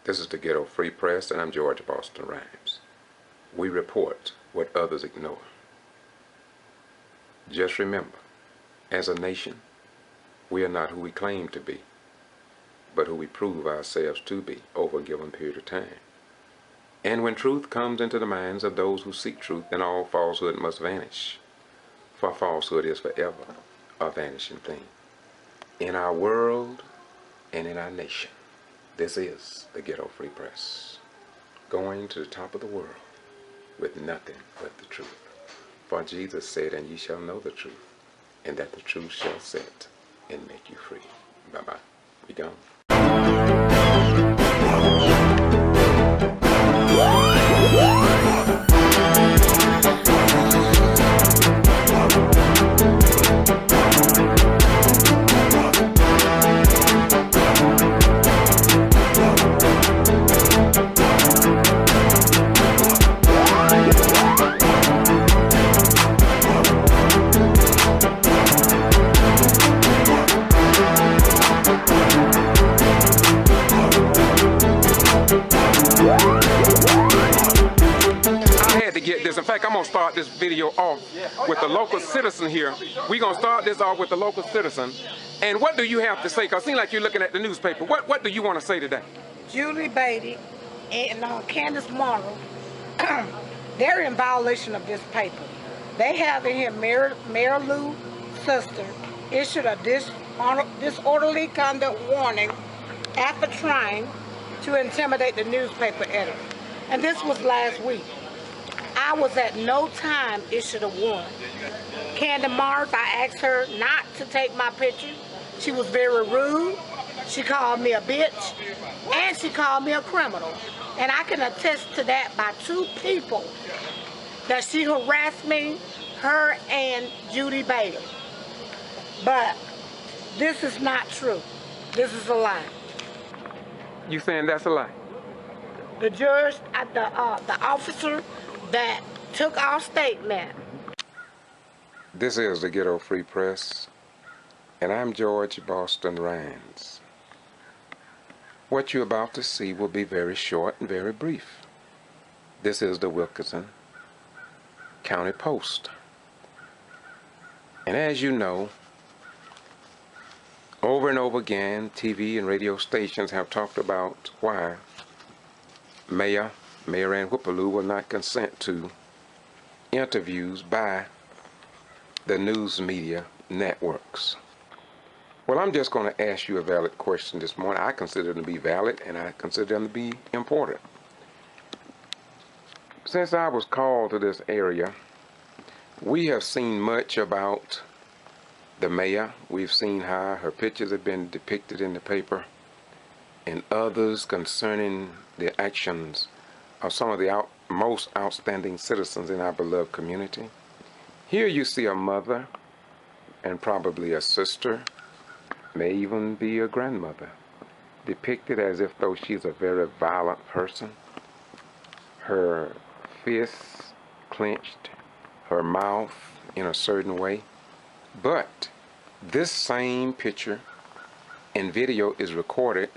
This is the Ghetto Free Press, and I'm George Boston Rhymes. We report what others ignore. Just remember, as a nation, we are not who we claim to be, but who we prove ourselves to be over a given period of time. And when truth comes into the minds of those who seek truth, then all falsehood must vanish, for falsehood is forever a vanishing thing. In our world and in our nation, this is the Ghetto Free Press, going to the top of the world with nothing but the truth. For Jesus said, and ye shall know the truth, and that the truth shall set and make you free. Bye-bye. We gone. In fact, I'm going to start this video off with the local citizen here. We're going to start this off with the local citizen. And what do you have to say? Because it seems like you're looking at the newspaper. What do you want to say today? Julie Beatty and Candace Morrow, they're in violation of this paper. They have in here Mary Lou's sister issued a disorderly conduct warning after trying to intimidate the newspaper editor. And this was last week. I was at no time issued a warning. Candace Morrow, I asked her not to take my picture. She was very rude. She called me a bitch, and she called me a criminal. And I can attest to that by two people that she harassed me, her and Judy Beatty. But this is not true. This is a lie. You saying that's a lie? The judge, the officer that took our statement. This is the Ghetto Free Press, and I'm George Boston Rhymes. What you're about to see will be very short and very brief. This is the Wilkinson County Post. And as you know, over and over again, TV and radio stations have talked about why Mayor Ann Whippaloo will not consent to interviews by the news media networks. Well, I'm just going to ask you a valid question this morning. I consider them to be valid, and I consider them to be important. Since I was called to this area, we have seen much about the mayor. We've seen how her pictures have been depicted in the paper, and others concerning the actions of some of the most outstanding citizens in our beloved community. Here you see a mother and probably a sister, may even be a grandmother, depicted as if though she's a very violent person. Her fists clenched, her mouth in a certain way. But this same picture and video is recorded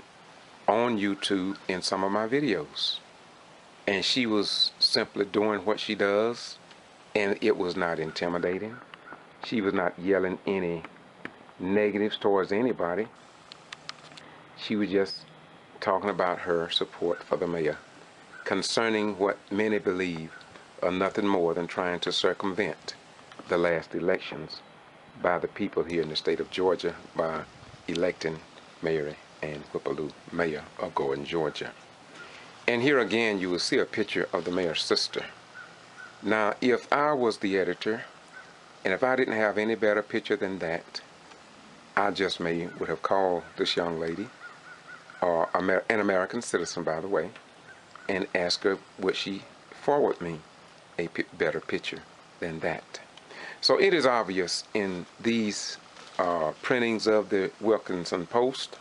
on YouTube in some of my videos. And she was simply doing what she does, and it was not intimidating. She was not yelling any negatives towards anybody. She was just talking about her support for the mayor concerning what many believe are nothing more than trying to circumvent the last elections by the people here in the state of Georgia by electing Mary Ann Whippaloo, mayor of Gordon, Georgia. And here again you will see a picture of the mayor's sister. Now, if I was the editor, and if I didn't have any better picture than that, I just would have called this young lady, or an American citizen, by the way, and asked her would she forward me a better picture than that. So it is obvious in these printings of the Wilkinson Post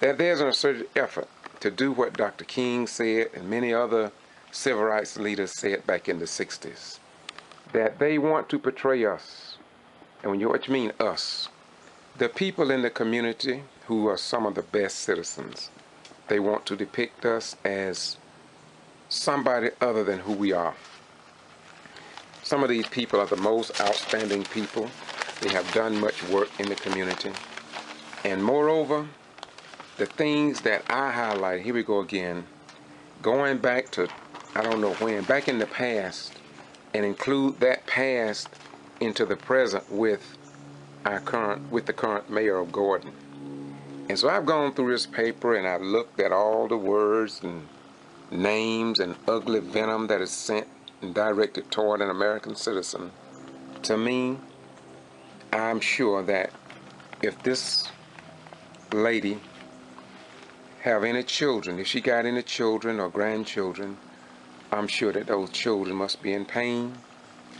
that there's an asserted effort to do what Dr. King said and many other civil rights leaders said back in the 60s, that they want to portray us, and what you mean us, the people in the community who are some of the best citizens, They want to depict us as somebody other than who we are. Some of these people are the most outstanding people. They have done much work in the community. And moreover, the things that I highlight, here we go again, going back to, I don't know when, back in the past, and include that past into the present with the current mayor of Gordon. And so I've gone through this paper and I've looked at all the words and names and ugly venom that is sent and directed toward an American citizen. To me, I'm sure that if this lady have any children, if she got any children or grandchildren, I'm sure that those children must be in pain.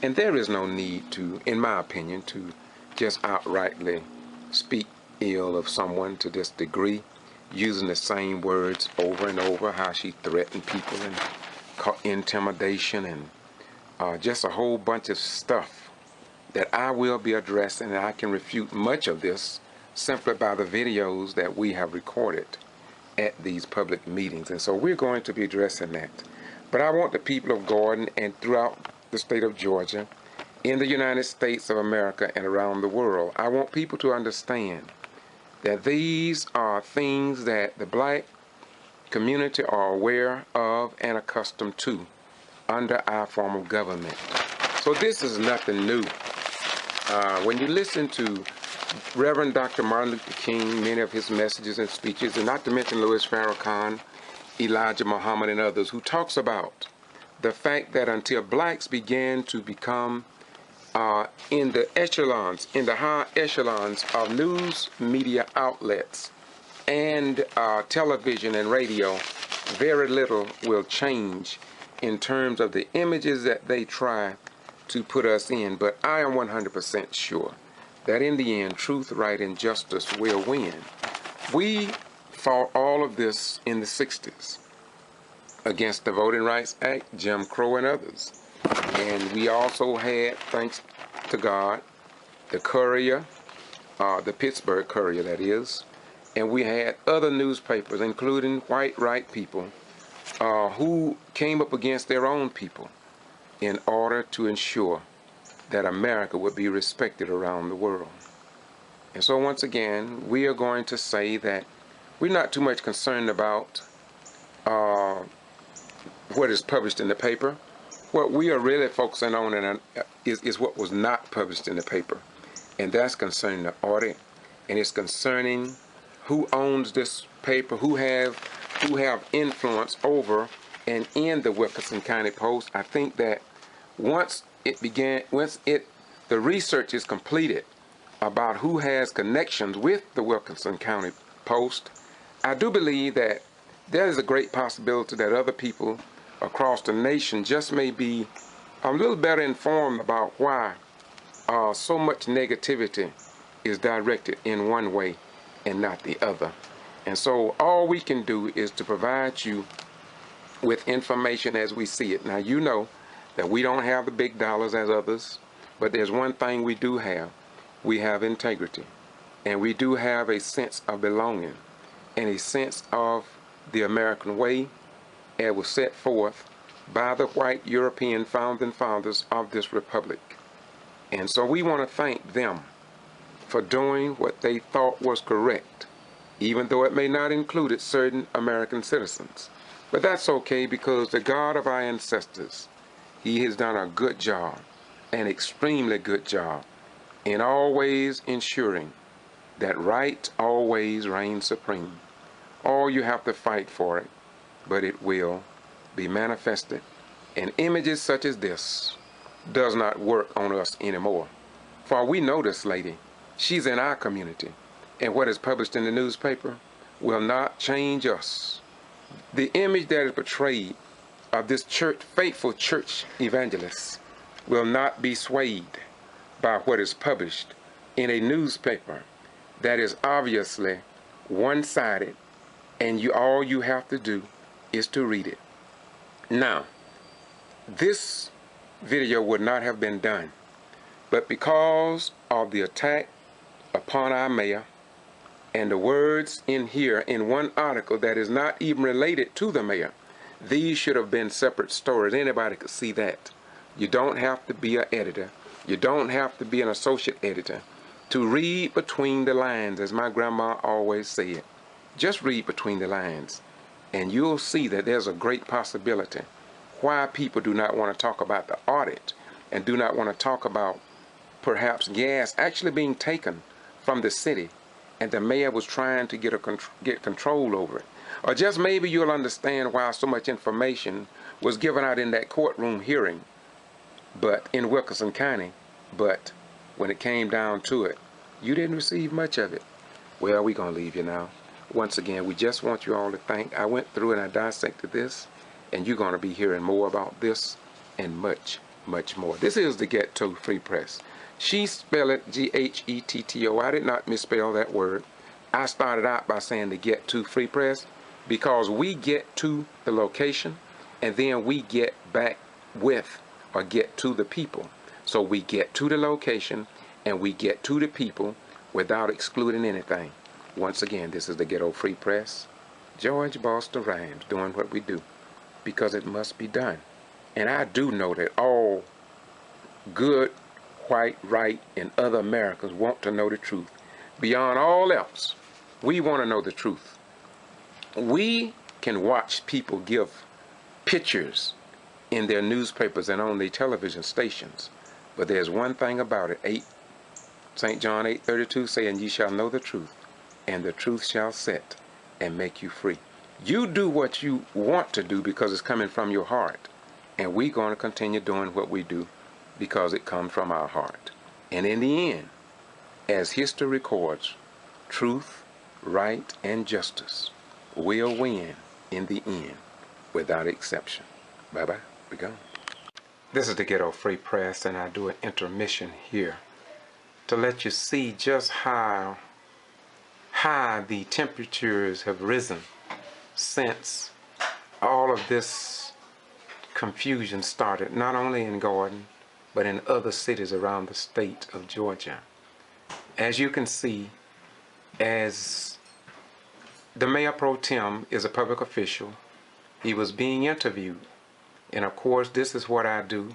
And there is no need to, in my opinion, to just outrightly speak ill of someone to this degree, using the same words over and over, how she threatened people and intimidation and just a whole bunch of stuff that I will be addressing, and I can refute much of this simply by the videos that we have recorded at these public meetings. And so we're going to be addressing that. But I want the people of Gordon and throughout the state of Georgia, in the United States of America and around the world, I want people to understand that these are things that the black community are aware of and accustomed to under our form of government. So this is nothing new. When you listen to Reverend Dr. Martin Luther King, many of his messages and speeches, and not to mention Louis Farrakhan, Elijah Muhammad, and others, who talks about the fact that until blacks began to become in the echelons, in the high echelons of news media outlets and television and radio, very little will change in terms of the images that they try to put us in. But I am 100% sure that in the end, truth, right, and justice will win. We fought all of this in the 60s against the Voting Rights Act, Jim Crow, and others. And we also had, thanks to God, the Courier, the Pittsburgh Courier, that is, and we had other newspapers, including white right people, who came up against their own people in order to ensure that America would be respected around the world. And so once again, we are going to say that we're not too much concerned about what is published in the paper. What we are really focusing on is what was not published in the paper. And that's concerning the audit, and it's concerning who owns this paper, who have influence over and in the Wilkinson County Post. I think that once the research is completed about who has connections with the Wilkinson County Post, I do believe that there is a great possibility that other people across the nation just may be a little better informed about why so much negativity is directed in one way and not the other. And so all we can do is to provide you with information as we see it. Now, you know that we don't have the big dollars as others, but there's one thing we do have. We have integrity, and we do have a sense of belonging and a sense of the American way as was set forth by the white European founding fathers of this republic. And so we want to thank them for doing what they thought was correct, even though it may not include certain American citizens. But that's okay, because the God of our ancestors, He has done a good job, an extremely good job, in always ensuring that right always reigns supreme. All you have to fight for it, but it will be manifested. And images such as this does not work on us anymore. For we know this lady. She's in our community. And what is published in the newspaper will not change us. The image that is portrayed of this faithful church evangelist will not be swayed by what is published in a newspaper that is obviously one-sided, and all you have to do is to read it. Now, this video would not have been done, but because of the attack upon our mayor, And the words in here in one article that is not even related to the mayor, these should have been separate stories. Anybody could see that. You don't have to be an editor. You don't have to be an associate editor to read between the lines, as my grandma always said. Just read between the lines, and you'll see that there's a great possibility why people do not want to talk about the audit and do not want to talk about perhaps gas actually being taken from the city, and the mayor was trying to get control over it. Or just maybe you'll understand why so much information was given out in that courtroom hearing, but in Wilkinson County, but when it came down to it, you didn't receive much of it. Well, we're going to leave you now. Once again, we just want you all to think. I went through and I dissected this, and you're going to be hearing more about this and much, much more. This is the Ghetto Free Press. She spelled it Ghetto. I did not misspell that word. I started out by saying the Ghetto Free Press because we get to the location and then we get back with or get to the people. So we get to the location and we get to the people without excluding anything. Once again, this is the Ghetto Free Press. George Boston Rhymes doing what we do because it must be done. And I do know that all good, white, right, and other Americans want to know the truth. Beyond all else, we want to know the truth. We can watch people give pictures in their newspapers and on their television stations. But there's one thing about it, St. John 8:32 saying, ye shall know the truth, and the truth shall set and make you free. You do what you want to do because it's coming from your heart. And we're going to continue doing what we do because it comes from our heart. And in the end, as history records, truth, right, and justice will win in the end without exception. Bye-bye. We're gone. This is the Ghetto Free Press, and I do an intermission here to let you see just how high the temperatures have risen since all of this confusion started, not only in Gordon, but in other cities around the state of Georgia. As you can see, as the mayor pro tem is a public official, he was being interviewed. And of course, this is what I do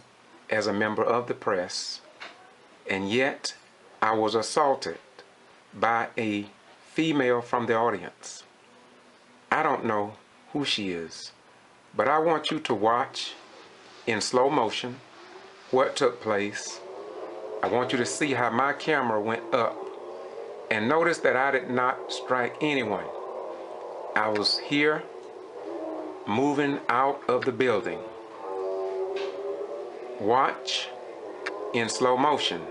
as a member of the press. And yet, I was assaulted by a female from the audience. I don't know who she is, but I want you to watch in slow motion what took place. I want you to see how my camera went up. And notice that I did not strike anyone. I was here moving out of the building. Watch in slow motion.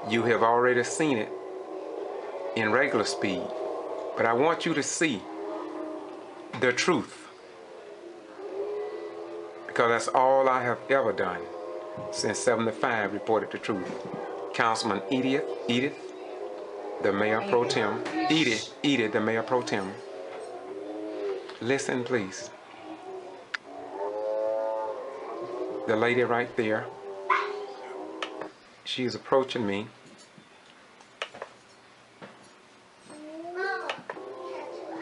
You have already seen it in regular speed, but I want you to see the truth, because that's all I have ever done since 75 reported the truth. Councilman Edith, the mayor pro tem, Edith, the mayor pro tem. Listen, please. The lady right there, she is approaching me.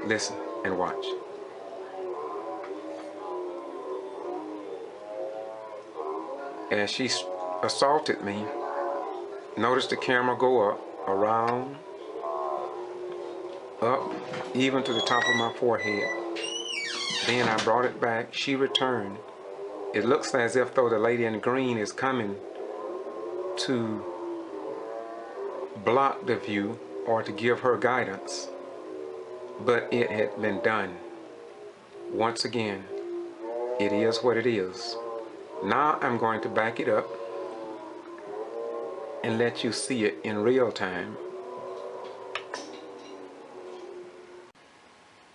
Listen and watch. As she assaulted me, notice the camera go up, around, up, even to the top of my forehead. Then I brought it back. She returned. It looks as if though the lady in green is coming to block the view or to give her guidance, but it had been done. Once again, it is what it is. Now I'm going to back it up and let you see it in real time.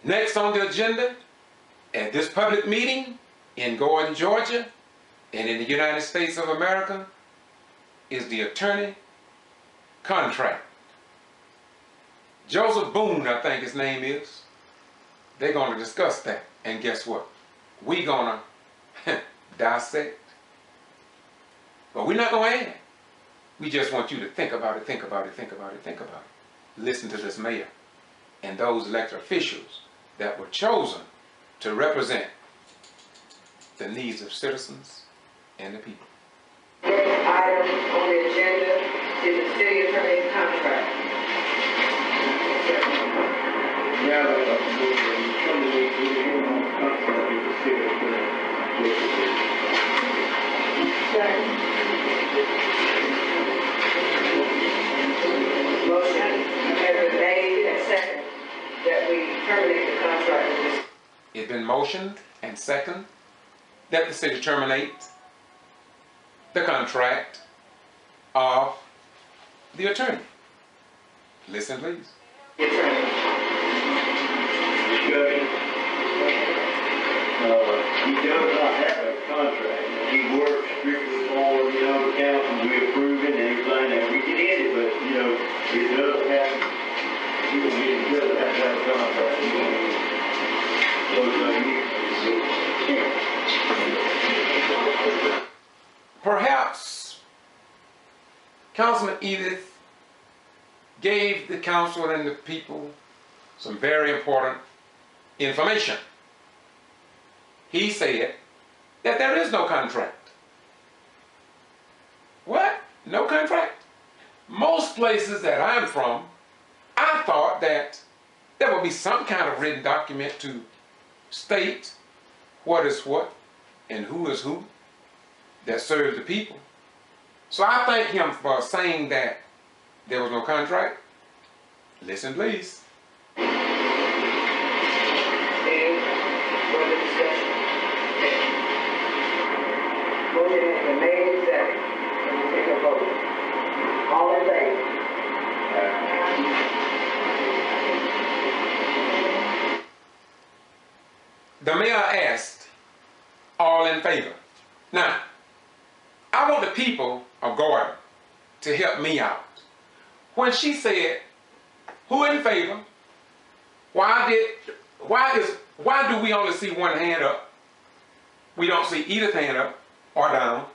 Next on the agenda at this public meeting in Gordon, Georgia, and in the United States of America is the attorney contract. Joseph Boone, I think his name is. They're going to discuss that. And guess what? We're going to dissect. But we're not going to add. We just want you to think about it, think about it, think about it, think about it. listen to this mayor and those elected officials that were chosen to represent the needs of citizens and the people. Next item on the agenda is the city attorney's contract. Now, we terminate the contract with the city attorney. Motion has been made and seconded that we terminate the contract with this. It's been motioned and second that the city terminate the contract of the attorney. Listen, please. Attorney. Discussion. He does not have a contract. He works strictly for, the council. We approve it and everything, and we can end it, but, it doesn't have, he doesn't have to have a contract. Perhaps Councilman Edith gave the council and the people some very important information. He said that there is no contract. What? No contract? Most places that I'm from, I thought that there would be some kind of written document to state what is what and who is who that serves the people. So I thank him for saying that there was no contract. Listen, please. Any further discussion? Motion has been made and seconded. We'll take a vote. All in favor? The mayor asked, all in favor. Now, I want the people of Gordon to help me out. When she said, who in favor? Why do we only see one hand up? We don't see Edith's hand up or down.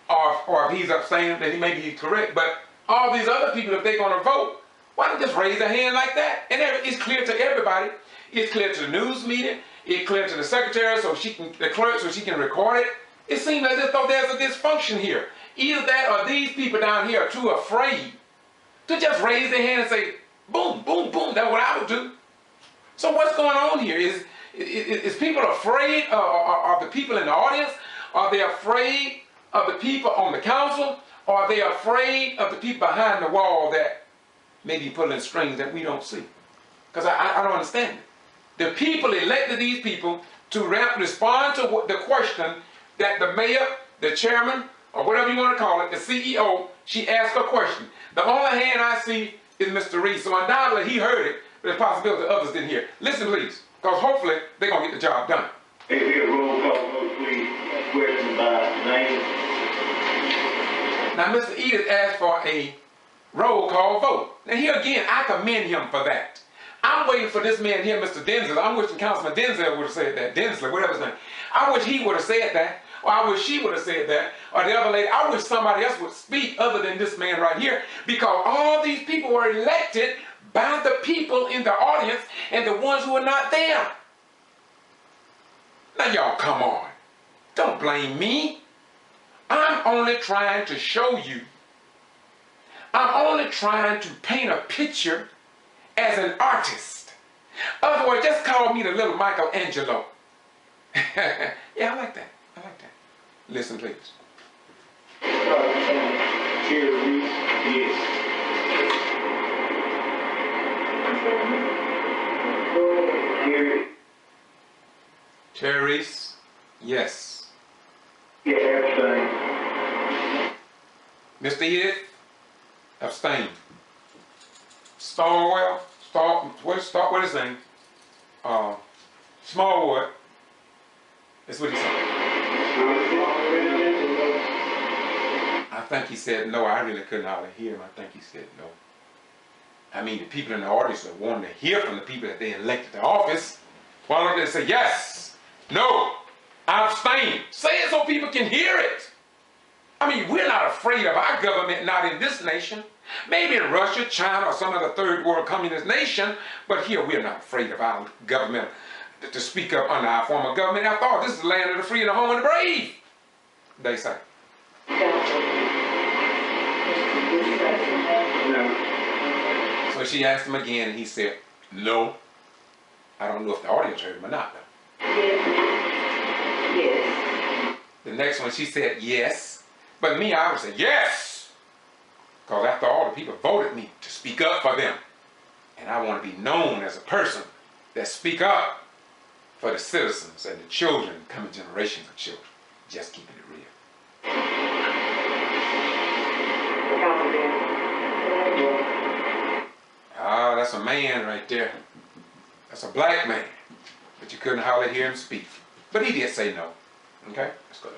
Or if he's abstaining, then maybe he's correct. But all these other people, if they're going to vote, why don't they just raise their hand like that? And it's clear to everybody. It's clear to the news media. It's clear to the secretary, the clerk, so she can record it. It seems as if though there's a dysfunction here. Either that or these people down here are too afraid to just raise their hand and say, boom, boom, boom. That's what I would do. So what's going on here? Is people afraid of the people in the audience? Are they afraid of the people on the council? Or are they afraid of the people behind the wall that may be pulling strings that we don't see? Because I don't understand it. The people elected these people to respond to the question that the mayor, the chairman, or whatever you want to call it, the CEO, she asked a question. The only hand I see is Mr. Reed. So undoubtedly he heard it, but there's a possibility others didn't hear. Listen, please, because hopefully they're going to get the job done. If you roll call vote, please, question by name. Now, Mr. Edith asked for a roll call vote. Now, here again, I commend him for that. I'm waiting for this man here, Mr. Denzel. I'm wishing Councilman Denzel would have said that. Densler, whatever his name. I wish he would have said that. Or I wish she would have said that. Or the other lady. I wish somebody else would speak other than this man right here. Because all these people were elected by the people in the audience and the ones who are not there. Now, y'all, come on. Don't blame me. I'm only trying to show you. I'm only trying to paint a picture as an artist. Otherwise, just call me the little Michelangelo. Yeah, I like that. I like that. Listen, please. Chair Reese, yes. Chair Reese, yes. Yeah, abstain. Mr. Edith, abstain. Starwell, what is his name? Smallwood. That's what he said. I think he said no. I really couldn't hardly hear him. I think he said no. I mean, the people in the audience are wanting to hear from the people that they elected to office. Why don't they say yes, no, I abstain? Say it so people can hear it. I mean, we're not afraid of our government, not in this nation. Maybe in Russia, China, or some other third world communist nation, but here we're not afraid of our government to speak up under our form of government. After all, this is the land of the free and the home of the brave, they say. So she asked him again, and he said, no. I don't know if the audience heard him or not, though. Yes. The next one, she said, yes. But me, I would say, yes. Because after all, the people voted me to speak up for them. And I want to be known as a person that speak up for the citizens and the children, coming generations of children. Just keeping it real. Ah, that's a man right there. That's a black man. But you couldn't hardly hear him speak. But he did say no. Okay? Let's go.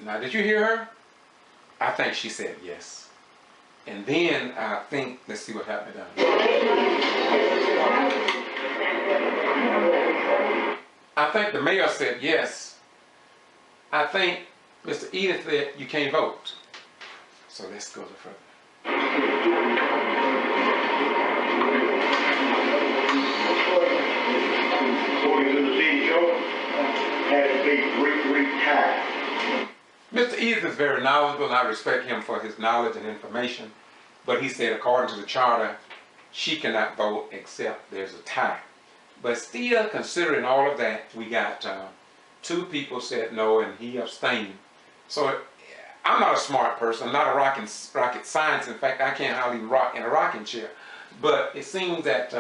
Now, did you hear her? I think she said yes. And then I think, let's see what happened down here. I think the mayor said yes. I think Mr. Edith said you can't vote. So let's go further. According to the city code, has to be 3-3 tied. Mr. Edith is very knowledgeable, and I respect him for his knowledge and information. But he said, according to the charter, she cannot vote except there's a tie. But still, considering all of that, we got 2 people said no, and he abstained. So I'm not a smart person. I'm not a rocket science. In fact, I can't hardly rock in a rocking chair. But it seems that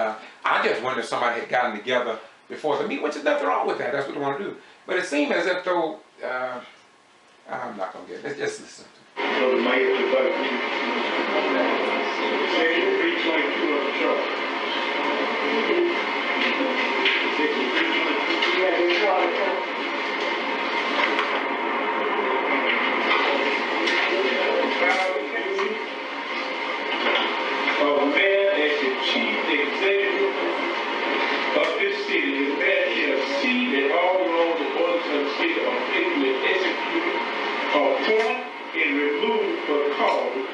I just wonder if somebody had gotten together before the meeting, which is nothing wrong with that. That's what they want to do. But it seemed as if though, I'm not going to get it. Let's just listen. So the mayor to vote. Section 322 of the chart. Section 322. Yeah, the charter. Of the mayor as the chief executive of this city, the mayor shall see that all laws and orders of the city are faithfully executed, appoint and remove for cause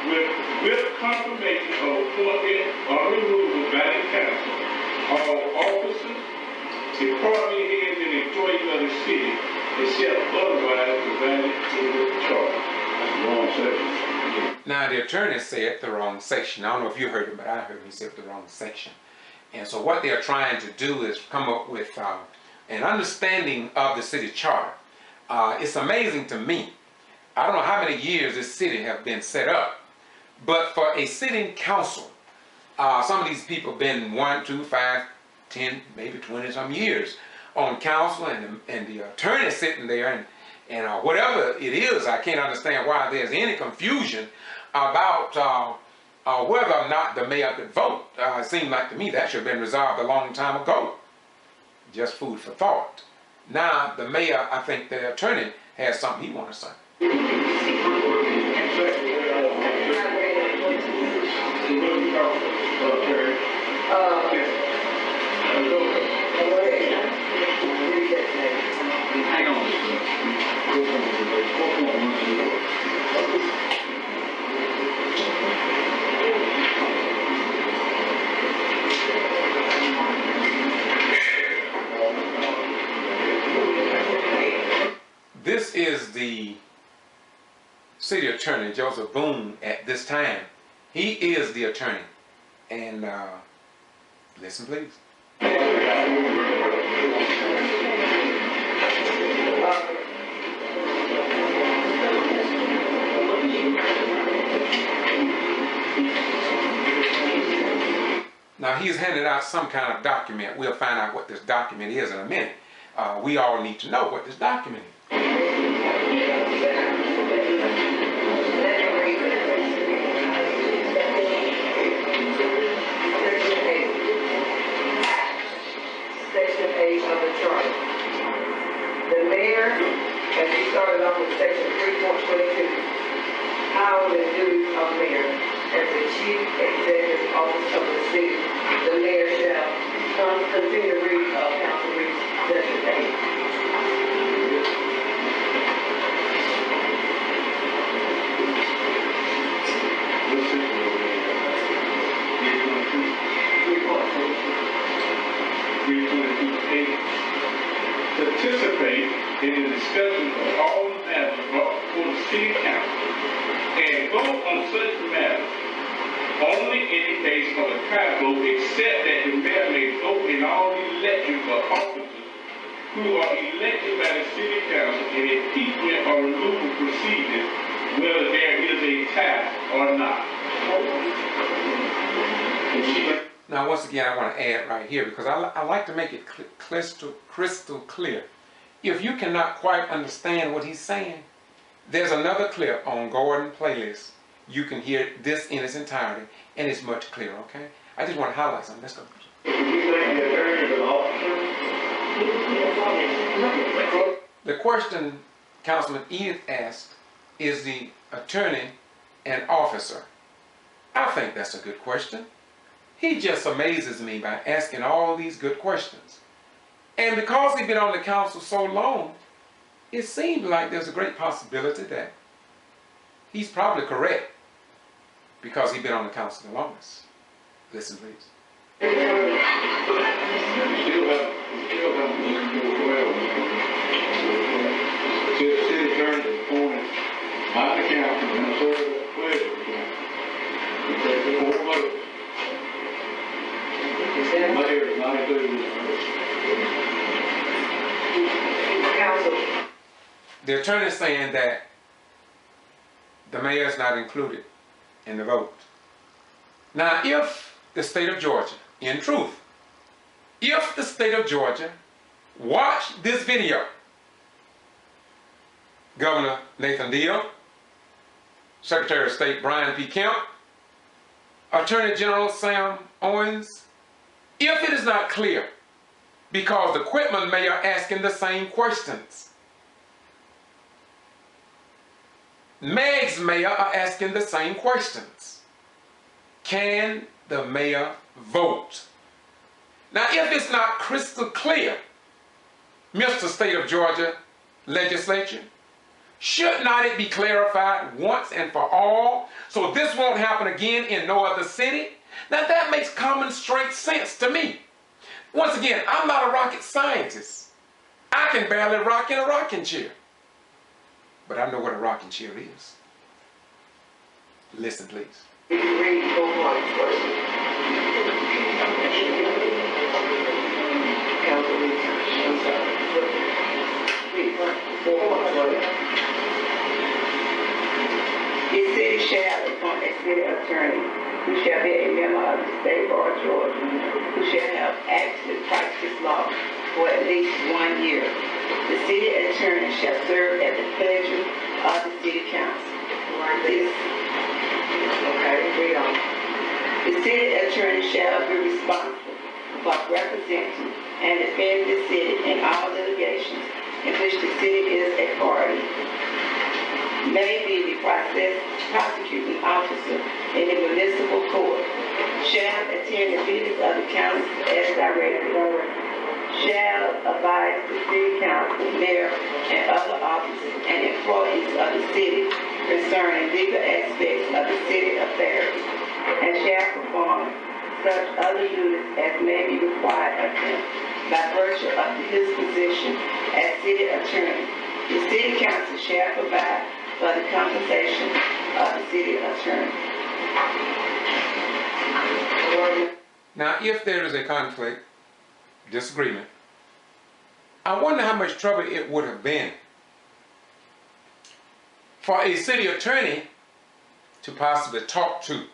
with confirmation of appointment or removal by the council. All officers, department heads, and employees of the city, except otherwise provided in the charter. Wrong section. Now, the attorney said the wrong section. I don't know if you heard him, but I heard he said the wrong section. And so what they're trying to do is come up with an understanding of the city charter. It's amazing to me. I don't know how many years this city have been set up, but for a sitting council, some of these people have been 1, 2, 5, 10, maybe 20 some years on council, and the attorney sitting there, and whatever it is, I can't understand why there's any confusion about whether or not the mayor could vote. It seemed like to me that should have been resolved a long time ago. Just food for thought. Now, the mayor, I think the attorney has something he wants to say. Hang on. This is the city attorney, Joseph Boone, at this time. He is the attorney. And listen, please. Now, he's handed out some kind of document. We'll find out what this document is in a minute. We all need to know what this document is. Section 8 of the charter. The mayor, as he started off with section 3.22, powers and duties of mayor. As the chief executive officer of the city, the mayor shall continue to read council reads section 8. discussion of all matters brought before the city council and vote on such matters only in the case of a tie vote, except that the mayor may vote in all elections for officers who are elected by the city council in impeachment or removal proceedings, whether there is a tie or not. Now, once again, I want to add right here, because I like to make it crystal clear. If you cannot quite understand what he's saying, there's another clip on Gordon playlist. You can hear this in its entirety, and it's much clearer, okay? I just want to highlight something. Let's go. The question Councilman Edith asked, is the attorney an officer? I think that's a good question. He just amazes me by asking all these good questions. And because he's been on the council so long, it seems like there's a great possibility that he's probably correct because he's been on the council the longest. Listen, please. City attorney appointed by the council and served as the pleasure of the council. We take the 4 votes. The mayor is not included in the Council. The attorney is saying that the mayor is not included in the vote. Now, if the state of Georgia, in truth, if the state of Georgia watched this video, Governor Nathan Deal, Secretary of State Brian P. Kemp, Attorney General Sam Owens, if it is not clear, because the Quitman mayor asking the same questions, Meg's mayor are asking the same questions, can the mayor vote? Now, if it's not crystal clear, Mr. State of Georgia Legislature, should not it be clarified once and for all so this won't happen again in no other city? Now that makes common straight sense to me. Once again, I'm not a rocket scientist. I can barely rock in a rocking chair. But I know what a rocking chair is. Listen, please. Read both parts first. Council, I'm sorry. Read 4 parts first. The city shall appoint a city attorney who shall be a member of the state bar of Georgia, who shall have active practice law for at least 1 year. The city attorney shall serve at the pleasure of the city council. The city attorney shall be responsible for representing and defending the city in all litigations in which the city is a party. May be the prosecuting officer in the municipal court, shall attend the meetings of the council as directed, shall advise the city council, mayor, and other officers and employees of the city concerning legal aspects of the city affairs, and shall perform such other duties as may be required of him by virtue of his position as city attorney. The city council shall provide for the compensation of the city attorney. Now, if there is a conflict, disagreement, I wonder how much trouble it would have been for a city attorney to possibly talk to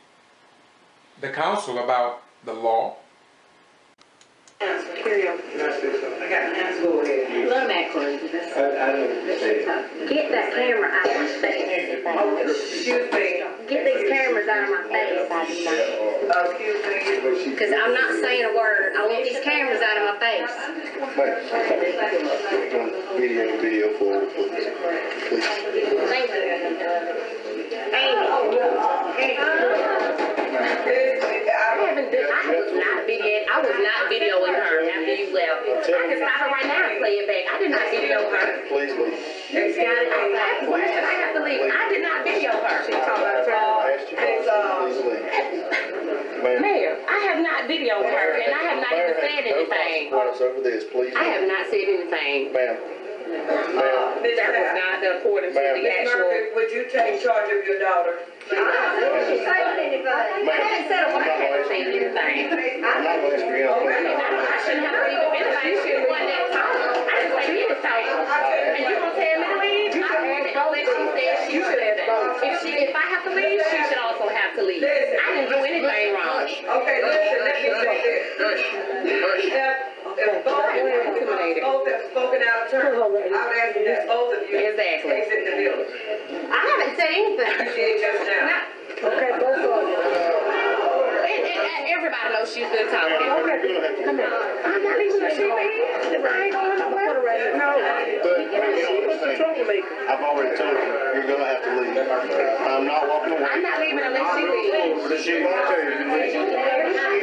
the council about the law. Carry on. I got an answer. Go ahead. Love that clothes. Get that camera out of my face. Excuse me. Get these cameras out of my face. Excuse me. Because I'm not saying a word. I want these cameras out of my face. Video for please. Thank you. I was not videoing her after you left. I can stop it right now and play it back. I did not video her. Please leave. I have to leave. I did not video her. Mayor, I have not videoed her, and I have not even said anything. Over this, please. I have not said anything. Ma'am, That was not according to the Ms. actual. Murphy, would you take charge of your daughter? I haven't said anything. I haven't said anything. I'm not going to ask you I again. shouldn't have even been like she the one that talked. I didn't say you was talking. And you gonna tell me to leave? I won't unless she said she should. If I have to leave, she should also have to leave. I didn't do anything wrong. Okay, listen, let me say this. If both have spoken out of turn, I would ask that both of you Exactly. exit the building. I haven't said anything. You did just now. Okay, both of you. And everybody knows she's good talking. Okay, come here. I'm not leaving her. She leave. I ain't going nowhere. No. But she was the troublemaker. I've already told you, you're going to have to leave. I'm not walking away. I'm not leaving unless she leaves. She won't tell you to leave.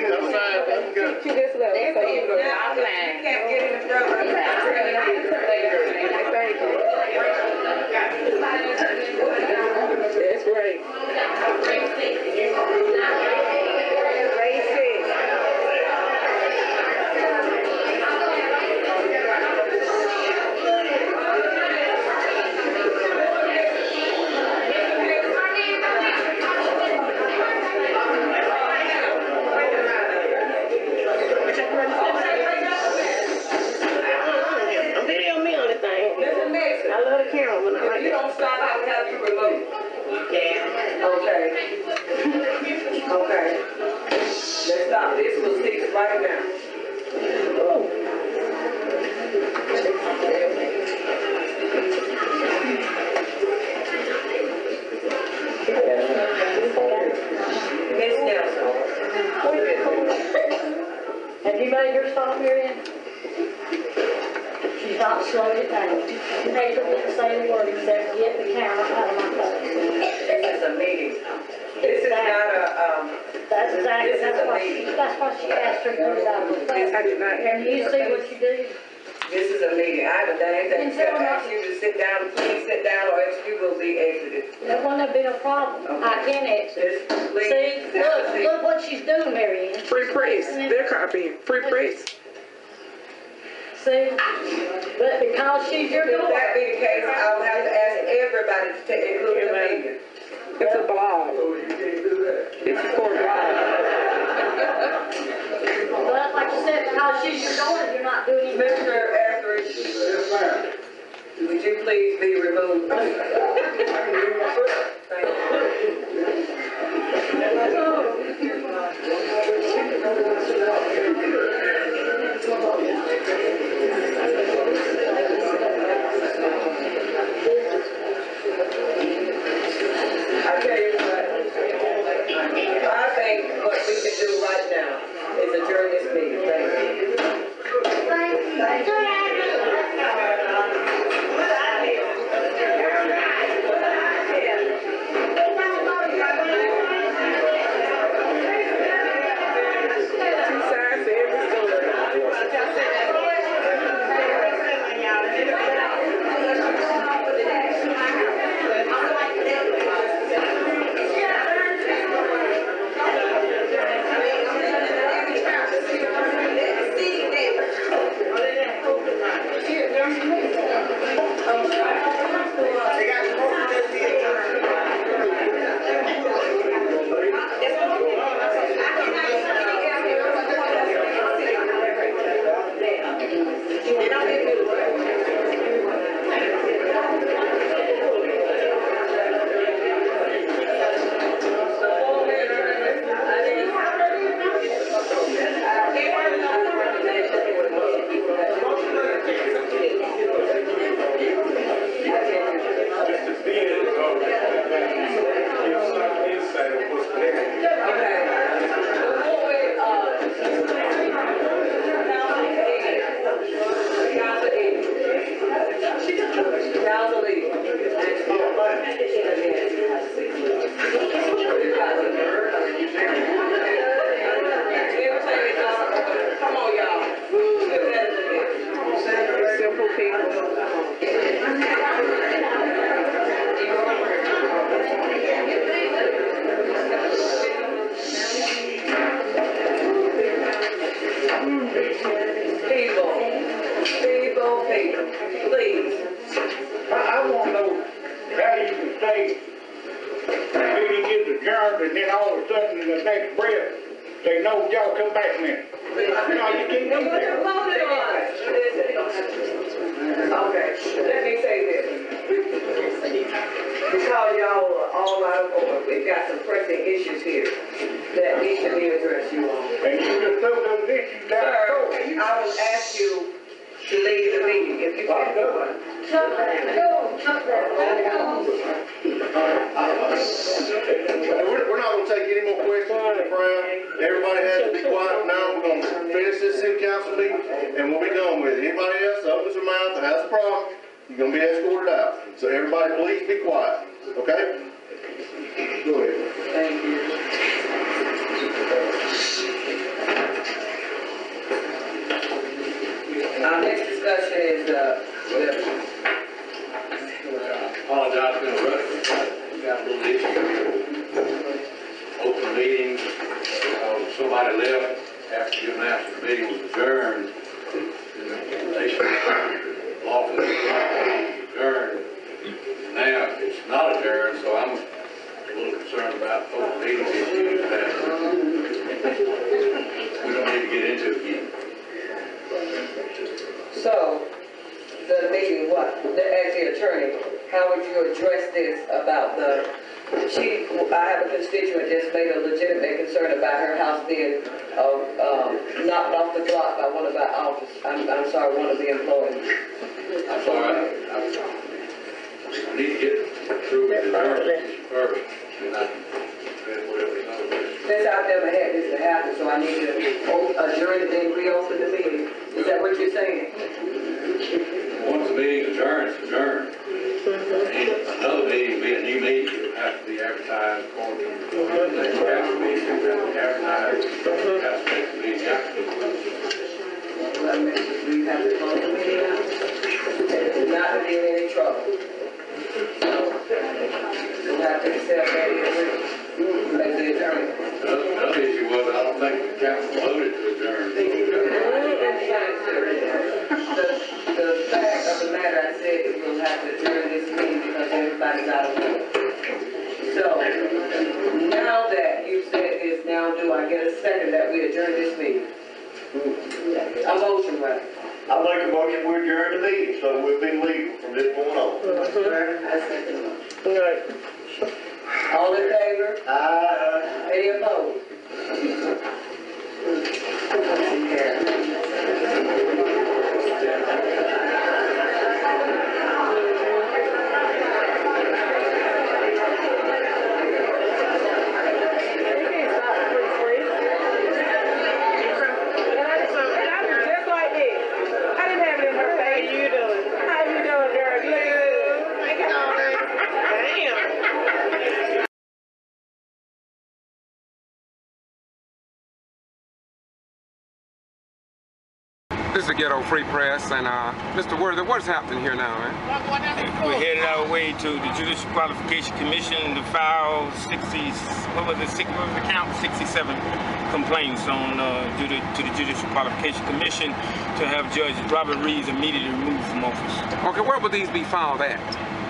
That's fine. That's good. She just left. So you go Now, you offline. can't get in the front of the Thank you. That's right. Video me on the thing. Listen, Mason, I love the camera when I if like you that. don't stop, I will have you removed. Yeah. Okay. Okay. Let's stop. This will cease right now. Miss Nelson. Have you made her stop here yet? She's not slowed it down. Paper didn't say a word except get the camera out of my face. This is a meeting. This is not a, That's exactly, This is a meeting. that's what she asked her to do that was. I did not. Can you see what you do? this is a meeting. I haven't done anything except ask you to sit down. Please sit down or else you will be exited. There wouldn't have been a problem. I can exit. Just please. See, look what she's doing, Mary Ann. Free press. They're copying. Free press. See, but because she's your If daughter. that be the case, I will have to ask everybody to take, including the media. It's a blog. It's for a blog. But like you said, because she's your daughter, you're not doing anything. Mr. Etheridge. Yes, ma'am. Would you please be removed? Thank I tell you what, I think what we can do right now is adjourn this meeting. Thank you. meeting gets adjourned and then all of a sudden in the next breath, say, no, y'all come back a minute. No, you can't do that. Okay, let me say this. Because y'all are all out of order, we've got some pressing issues here that need to be addressed, you all. And you just throw those issues down. Sir, I will ask you to leave the meeting if you can. We're not gonna take any more questions from the crowd. Everybody has to be quiet now. We're gonna finish this city council meeting and we'll be done with it. Anybody else that opens their mouth or has a problem, you're gonna be escorted out. So everybody please be quiet, okay? Go ahead. Thank you. Our next discussion is, Apologize for interrupting. We got a little issue. Open meeting, somebody left after you announced the meeting was adjourned. They should lawfully adjourned. Now it's not adjourned, so I'm a little concerned about open meeting issues that we don't need to get into again. so, the meeting, what, as the attorney, how would you address this about I have a constituent just made a legitimate concern about her house being knocked off the block by one of our officers. I'm sorry, one of the employees. I'm sorry, I need to get through with the adjournment first, and I can whatever is on the list. Since I've never had this to happen, so I need to adjourn and then reopen the meeting. Is that what you're saying? Once the meeting adjourns, it's adjourned. And another meeting will be a new meeting, it has to be advertised according to the next council meeting, it has to be advertised, it has to make the meeting after. We have to close the meeting out. Not to be in any trouble. We'll have to accept that as the attorney. The other issue was, I don't think the council voted to adjourn. The fact of the matter, I said that we'll have to adjourn this meeting because everybody's out of order. So, now that you said this, now do I get a second that we adjourn this meeting? A motion, right? I'll make a motion, we adjourn the meeting, so we'll be legal from this point on. All in favor? Aye. Any opposed? This is the Ghetto Free Press, and Mr. Worthy, what's happening here now, man? We're headed our way to the Judicial Qualification Commission to file 67 complaints on to the Judicial Qualification Commission to have Judge Robert Reeves immediately removed from office. Okay, where will these be filed at?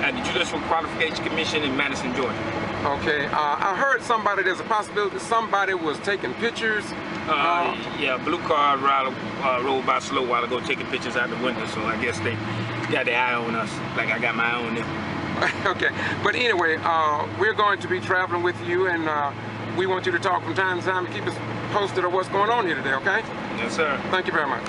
At the Judicial Qualification Commission in Madison, Georgia. Okay, I heard there's a possibility somebody was taking pictures. Yeah, blue car rolled by slow while ago taking pictures out the window, so I guess they got their eye on us, like I got my eye on them. Okay, but anyway, we're going to be traveling with you, and we want you to talk from time to time to keep us posted of what's going on here today, okay? Yes, sir. Thank you very much.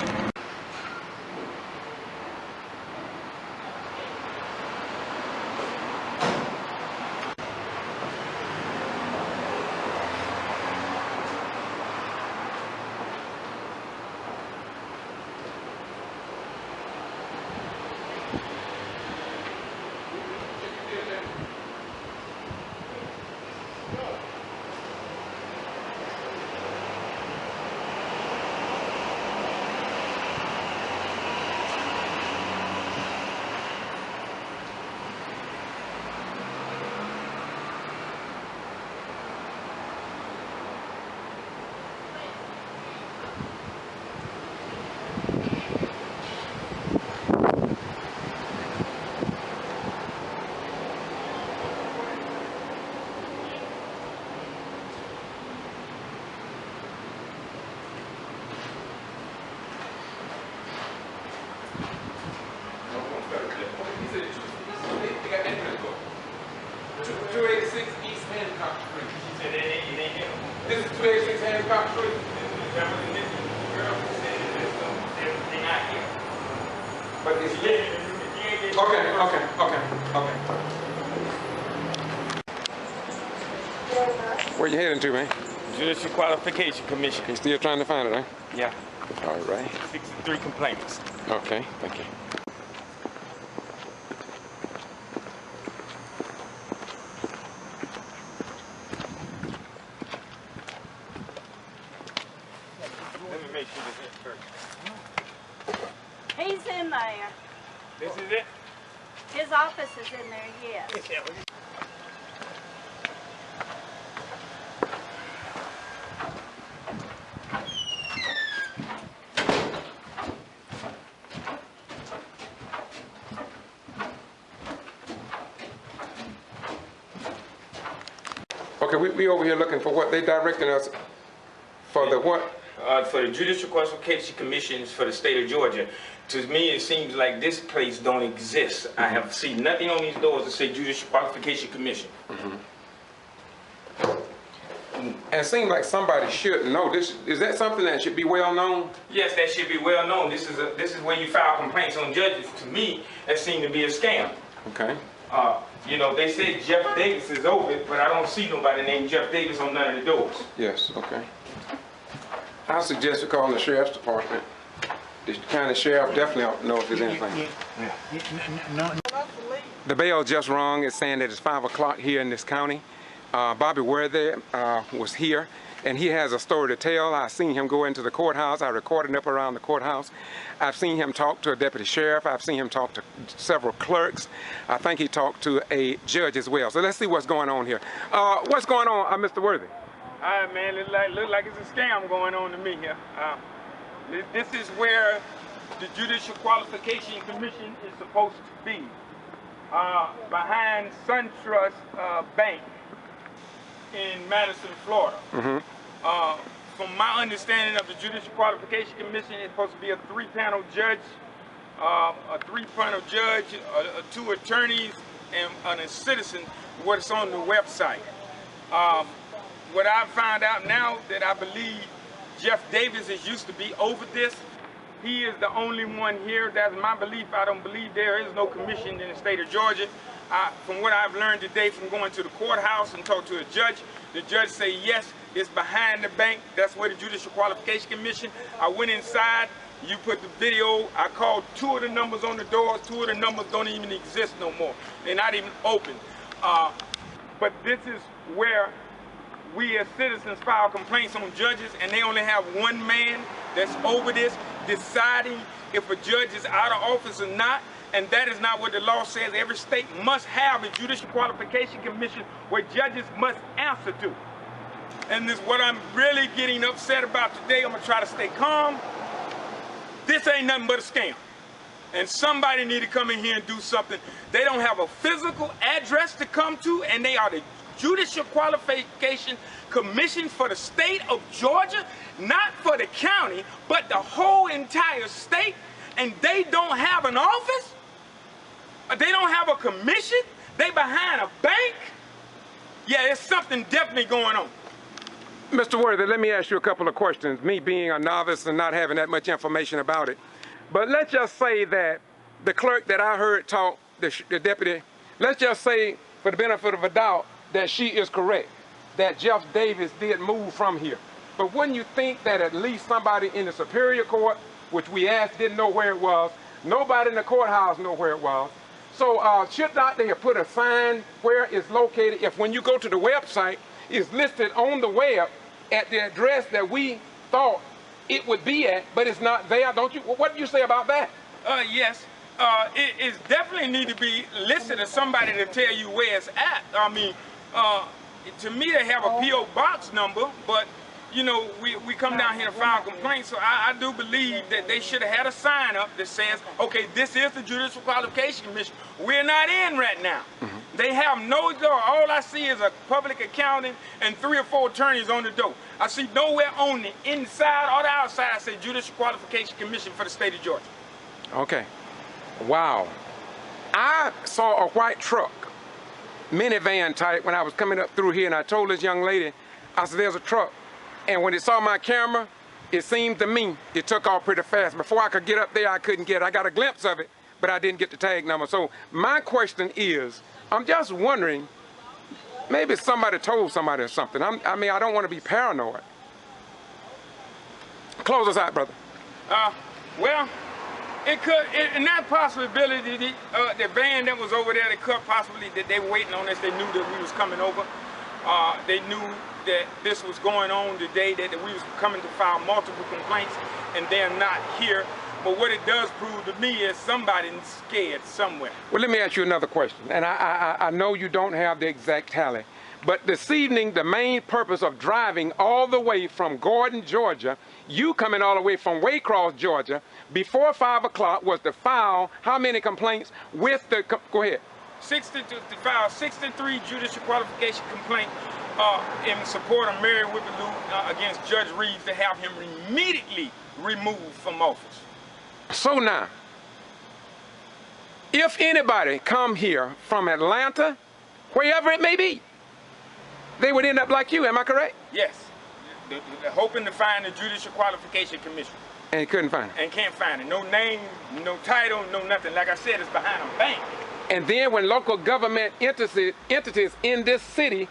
She said it ain't him. This is 286 Hancock Street. Remember the girl said they're not here. But it's okay. Where you heading to, man? Judicial Qualification Commission. You still trying to find it, huh? Yeah. All right. 63 complaints. Okay, thank you. Let me make sure this is first. He's in there. This is it? His office is in there, yes. Okay, we over here looking for what they directing us for the what? For the Judicial Qualification Commissions for the state of Georgia. To me, it seems like this place don't exist. I have seen nothing on these doors that say Judicial Qualification Commission. And it seems like somebody should know this. Is that something that should be well known? Yes, that should be well known. This is where you file complaints on judges. To me, that seemed to be a scam. Okay. You know, they said Jeff Davis is over it, but I don't see nobody named Jeff Davis on none of the doors. Yes, okay. I suggest you call the sheriff's department. The county sheriff definitely ought to know if there's anything. The bell just rung. It's saying that it's 5 o'clock here in this county. Bobby Worthy was here, and he has a story to tell. I've seen him go into the courthouse. I recorded up around the courthouse. I've seen him talk to a deputy sheriff. I've seen him talk to several clerks. I think he talked to a judge as well. So let's see what's going on here. What's going on, Mr. Worthy? All right, man, look like it's a scam going on to me here. This is where the Judicial Qualification Commission is supposed to be, behind SunTrust Bank in Madison, Florida. From my understanding of the Judicial Qualification Commission, it's supposed to be a three-panel judge, two attorneys, and a citizen, what's on the website. What I found out now that I believe Jeff Davis is used to be over this. He is the only one here. That's my belief. I don't believe there is no commission in the state of Georgia. From what I've learned today from going to the courthouse and talk to a judge, the judge say yes, it's behind the bank. That's where the Judicial Qualification Commission. I went inside. You put the video. I called 2 of the numbers on the doors. 2 of the numbers don't even exist no more. They're not even open. But this is where we as citizens file complaints on judges, and they only have one man that's over this, deciding if a judge is out of office or not. And that is not what the law says. Every state must have a Judicial Qualification Commission where judges must answer to. And this is what I'm really getting upset about today. I'm gonna try to stay calm. This ain't nothing but a scam. And somebody need to come in here and do something. They don't have a physical address to come to, and they are the Judicial Qualification Commission for the state of Georgia, not for the county, but the whole entire state, and they don't have an office? They don't have a commission? They behind a bank? Yeah, there's something definitely going on. Mr. Worthy, let me ask you a couple of questions, me being a novice and not having that much information about it. But let's just say that the clerk that I heard talk, the deputy, let's just say, for the benefit of a doubt, that she is correct, that Jeff Davis did move from here. But wouldn't you think that at least somebody in the Superior Court, which we asked, didn't know where it was, nobody in the courthouse knew where it was, so should not they have put a sign where it's located? If when you go to the website, it's listed on the web at the address that we thought it would be at, but it's not there, don't you? What do you say about that? Yes. It is definitely need to be listed as somebody to tell you where it's at. I mean, to me, they have a P.O. box number, but, you know, we come down here to file complaints, so I do believe that they should have had a sign up that says, okay, this is the Judicial Qualification Commission. We're not in right now. They have no door. All I see is a public accountant and 3 or 4 attorneys on the door. I see nowhere on the inside or the outside I say Judicial Qualification Commission for the state of Georgia. Okay. Wow. I saw a white truck minivan type when I was coming up through here, and I told this young lady, I said, there's a truck. And when it saw my camera, it seemed to me it took off pretty fast. Before I could get up there, I couldn't get it. I got a glimpse of it, but I didn't get the tag number. So my question is, I'm just wondering, maybe somebody told somebody or something. I mean, I don't want to be paranoid. Close us out, brother. Well, it could, in that possibility, the van that was over there, they could possibly, that they were waiting on us, they knew that we was coming over. They knew that this was going on today, that we was coming to file multiple complaints, and they're not here. But what it does prove to me is somebody's scared somewhere. Well, let me ask you another question, and I know you don't have the exact tally, but this evening, the main purpose of driving all the way from Gordon, Georgia, you coming all the way from Waycross, Georgia, before 5 o'clock was to file how many complaints with the, go ahead. 63 judicial qualification complaint in support of Mary Whippaloo against Judge Reeves to have him immediately removed from office. So now, if anybody come here from Atlanta, wherever it may be, they would end up like you, am I correct? Yes. They're hoping to find the Judicial Qualification Commission. And couldn't find it. And can't find it. No name, no title, no nothing. Like I said, it's behind a bank. And then when local government entities in this city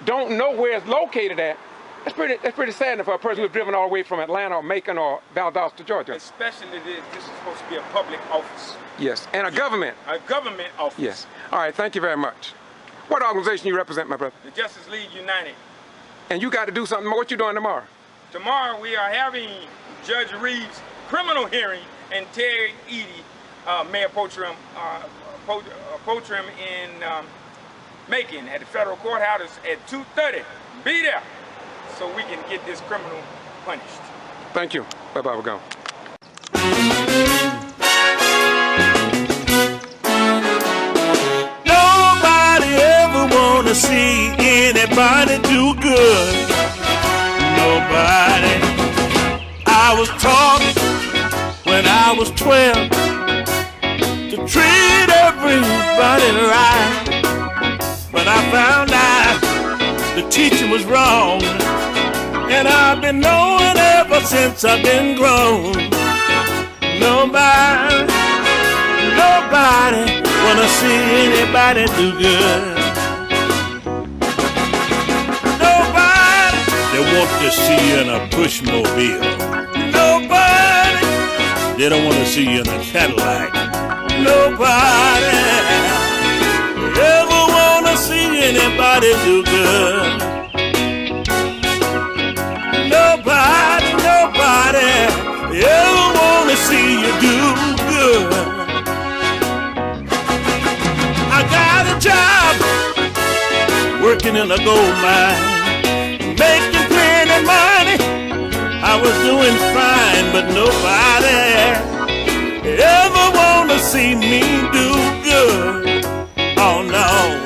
don't know where it's located at, that's pretty sad for a person who's driven all the way from Atlanta or Macon or Valdosta, Georgia. Especially this is supposed to be a public office. Yes, and a government. A government office. Yes. All right, thank you very much. What organization you represent, my brother? The Justice League United. And you got to do something more. What you doing tomorrow? Tomorrow we are having Judge Reeves' criminal hearing and Terry Eady, Mayor Potram in Macon at the federal courthouse at 2:30. Be there so we can get this criminal punished. Thank you. Bye-bye, we're gone. Nobody ever wanna see anybody do good. Nobody. I was taught when I was 12 to treat everybody right. But I found out the teaching was wrong, and I've been knowing ever since I've been grown. Nobody wanna see anybody do good. Nobody they want to see you in a pushmobile. Nobody they don't want to see you in a Cadillac. Nobody ever wanna see anybody do good. Nobody ever wanna see you do good. I got a job working in a gold mine, making plenty money. I was doing fine, but nobody ever wanna see me do good. Oh no.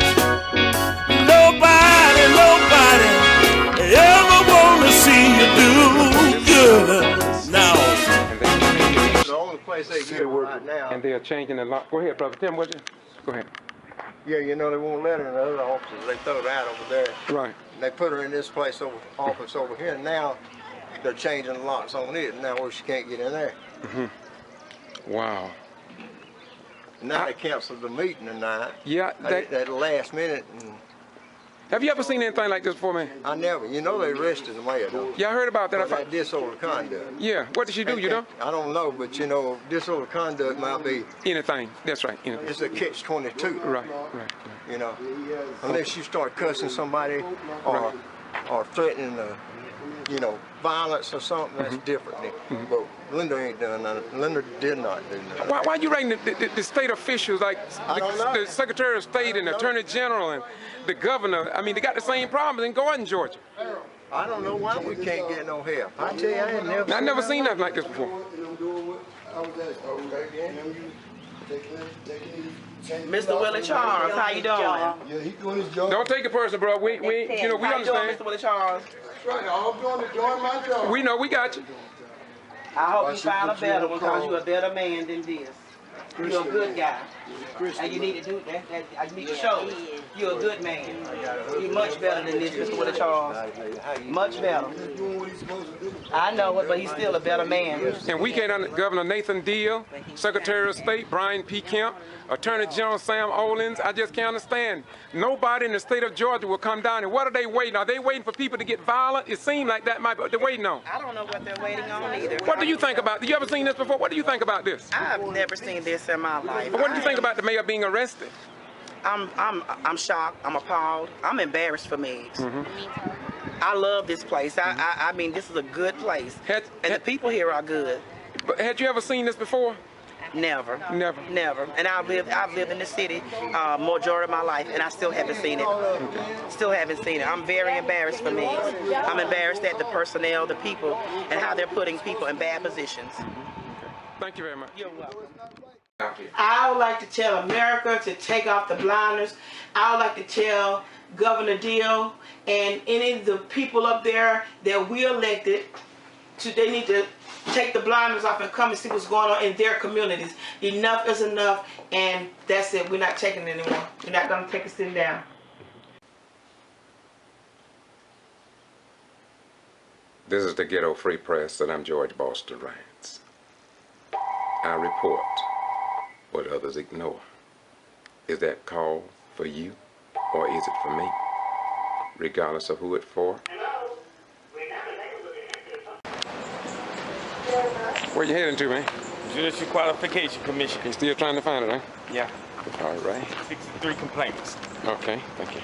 Nobody ever wanna see you do good. No. The only place they get right now. And they're changing the law. Go ahead, brother. Tim, what you? Go ahead. Yeah, you know, they won't let her in the other offices. They throw her out over there. Right. And they put her in this place office over here. And now they're changing the locks on it. Now where she can't get in there. Mm-hmm. Wow. Now they canceled the meeting tonight. Yeah. At the last minute. And have you ever seen anything like this before, man? I never. You know they arrested the mayor, though. Yeah, I heard about that. For that disorderly conduct. Yeah. What did she do, you know? I don't know, but you know, disorderly conduct might be... Anything. That's right. Anything. It's a catch-22. Right. You know, unless you start cussing somebody or threatening you know, violence or something, that's different. But Linda ain't done nothing. Linda did not do nothing. Why you ranking the state officials like the Secretary of State and the Attorney General and the governor? I mean, they got the same problems in Gordon, Georgia. I don't know why we can't get no help. I tell you, I never seen nothing like this before. Mr. Willie Charles, how you doing? Yeah, he doing his job. Don't take it personal, bro. We you know, we understand. How you doing, Mr. Willie Charles? That's right. I'm doing my job. We know, we got you. I hope you find a better one, because you're a better man than this. You're a good guy. And you need to do that. You need to show it. You're a good man. You're much better than this, Mr. Willie Charles. Much better. I know it, but he's still a better man. And we can't under Governor Nathan Deal, Secretary of State Brian P. Kemp, Attorney General Sam Olens. I just can't understand. Nobody in the state of Georgia will come down. And what are they waiting? Are they waiting for people to get violent? It seems like that might be what they're waiting on. I don't know what they're waiting on either. What do you think about? You ever seen this before? What do you think about this? I've never seen this in my life. But what do you think about the mayor being arrested? I'm shocked. I'm appalled. I'm embarrassed for Meigs. I love this place. I mean, this is a good place. And the people here are good. But had you ever seen this before? Never. Never. Never. And I've lived in the city majority of my life, and I still haven't seen it. Still haven't seen it. I'm very embarrassed for Meigs. I'm embarrassed at the personnel, the people, and how they're putting people in bad positions. Thank you very much. You're welcome. I would like to tell America to take off the blinders. I would like to tell Governor Deal and any of the people up there that we elected, they need to take the blinders off and come and see what's going on in their communities. Enough is enough, and that's it. We're not taking it anymore. We're not going to take it sitting down. This is the Ghetto Free Press, and I'm George Boston Rance. I report what others ignore. Is that call for you, or is it for me? Regardless of who it's for. Where you heading to, man? Judicial Qualification Commission. You still trying to find it, huh? Yeah. All right. 63 complaints. Okay, thank you.